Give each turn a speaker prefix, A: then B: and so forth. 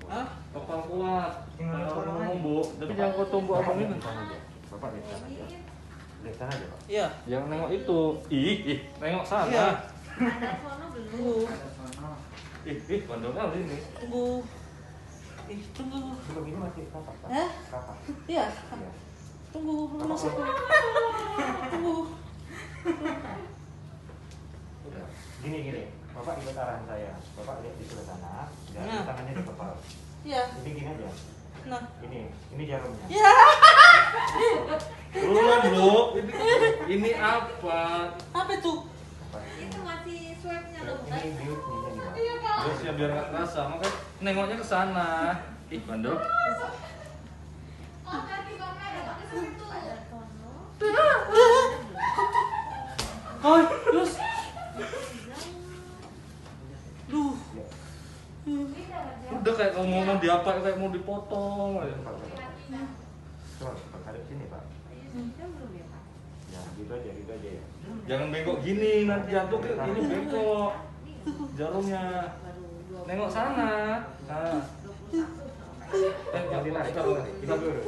A: Hah? Kepal kuat.
B: Kalau
A: ngomong bu, tapi jangan kau tumbuh abang ini.
B: Bapak lihat sana aja. Lihat sana aja, Pak.
A: Iya. Jangan nengok itu. Ih, nengok sana.
C: Iya.
D: Ada sono belum?
A: Ih, bandolnya ini.
C: Tunggu. Tunggu.
B: Belum ini masih kapak, Pak.
C: Hah?
B: Kapak.
C: Iya.
B: Iya.
C: Tunggu, belum masuk. Tunggu.
B: Udah. Gini. Bapak ikut arahan saya. Bapak lihat di sebelah sana. Dan
C: Nah.
B: tangannya di kepala.
C: Iya.
B: Jadi gini aja.
C: Nah.
B: Ini jarumnya.
C: Iya.
A: Belum, Bu. Ini apa?
C: Apa itu?
D: Itu masih swabnya loh, bukan?
B: Ini biusnya nih, Pak.
C: Iya, Pak.
A: Terus ya biar nggak kerasa, makanya nengoknya ke sana. Ih, bandel.
D: Oh, tadi bapaknya ada pakai swab tuh. Ada sono.
C: Hai, terus. Duh.
A: Udah kayak kamu ngomong diapa kayak mau dipotong.
B: Coba tarik sini, Pak. Ya, gitu aja ya.
A: Jangan bengkok gini, nanti jatuh ke ini bengkok. Jarumnya. Nengok sana. Nah.
B: Jangan ditarik. Kita dulu.